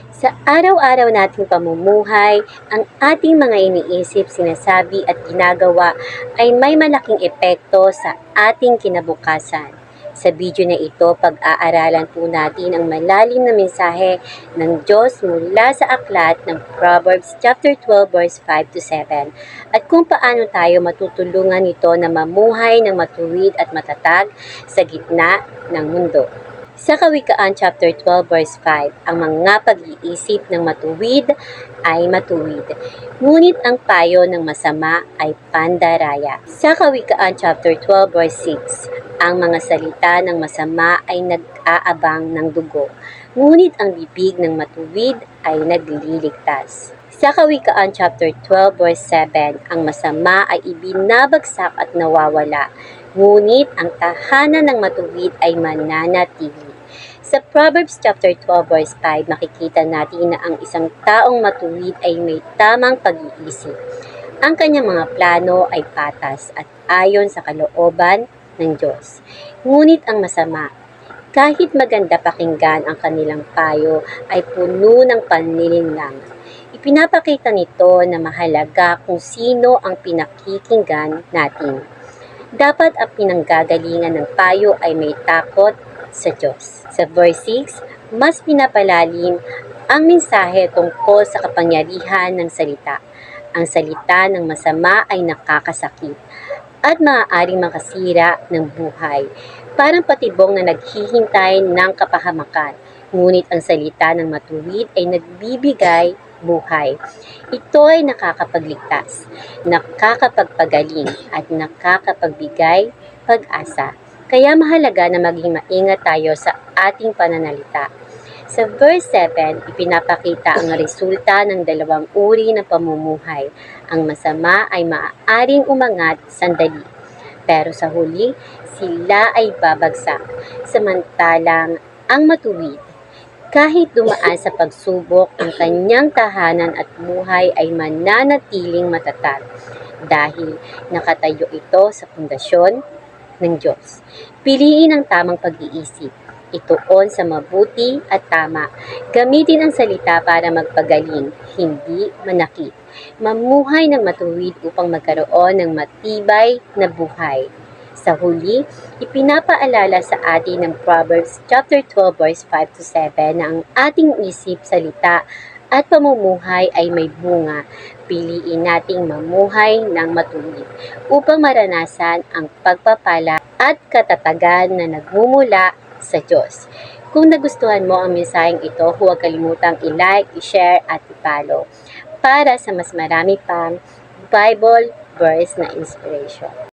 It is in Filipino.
Sa araw-araw nating pamumuhay, ang ating mga iniisip, sinasabi at ginagawa ay may malaking epekto sa ating kinabukasan. Sa video na ito, pag-aaralan po natin ang malalim na mensahe ng Diyos mula sa aklat ng Proverbs chapter 12 verse 5 to 7 at kung paano tayo matutulungan nito na mamuhay ng matuwid at matatag sa gitna ng mundo. Sa Kawikaan chapter 12 verse 5, ang mga pag-iisip ng matuwid ay matuwid, ngunit ang payo ng masama ay pandaraya. Sa Kawikaan chapter 12 verse 6, ang mga salita ng masama ay nag-aabang ng dugo, ngunit ang bibig ng matuwid ay nagliligtas. Sa Kawikaan chapter 12 verse 7, ang masama ay ibinabagsak at nawawala, ngunit ang tahanan ng matuwid ay mananatili. Sa Proverbs chapter 12 verse 5, makikita natin na ang isang taong matuwid ay may tamang pag-iisip. Ang kanyang mga plano ay patas at ayon sa kalooban ng Diyos. Ngunit ang masama, kahit maganda pakinggan ang kanilang payo, ay puno ng panlilinlang. Ipinapakita nito na mahalaga kung sino ang pinakikinggan natin. Dapat ang pinanggagalingan ng payo ay may takot sa Diyos. Sa verse 6, mas pinapalalim ang mensahe tungkol sa kapangyarihan ng salita. Ang salita ng masama ay nakakasakit at maaaring makasira ng buhay. Parang patibong na naghihintay ng kapahamakan. Ngunit ang salita ng matuwid ay nagbibigay buhay. Ito ay nakakapagligtas, nakakapagpagaling at nakakapagbigay pag-asa. Kaya mahalaga na maging maingat tayo sa ating pananalita. Sa verse 7, ipinapakita ang resulta ng dalawang uri ng pamumuhay. Ang masama ay maaaring umangat sandali, pero sa huli, sila ay babagsak. Samantalang ang matuwid, kahit dumaan sa pagsubok, ang kanyang tahanan at buhay ay mananatiling matatag dahil nakatayo ito sa pundasyon ng Diyos. Piliin ang tamang pag-iisip. Ituon sa mabuti at tama. Gamitin ang salita para magpagaling, hindi manakit. Mamuhay ng matuwid upang magkaroon ng matibay na buhay. Sa huli, ipinapaalala sa atin ng Proverbs chapter 12 verse 5 to 7 na ang ating isip, salita at pamumuhay ay may bunga. Piliin nating mamuhay ng matuwid upang maranasan ang pagpapala at katatagan na nagmumula sa Diyos. Kung nagustuhan mo ang mensaheng ito, huwag kalimutang i-like, i-share at i-follow para sa mas marami pang Bible verse na inspiration.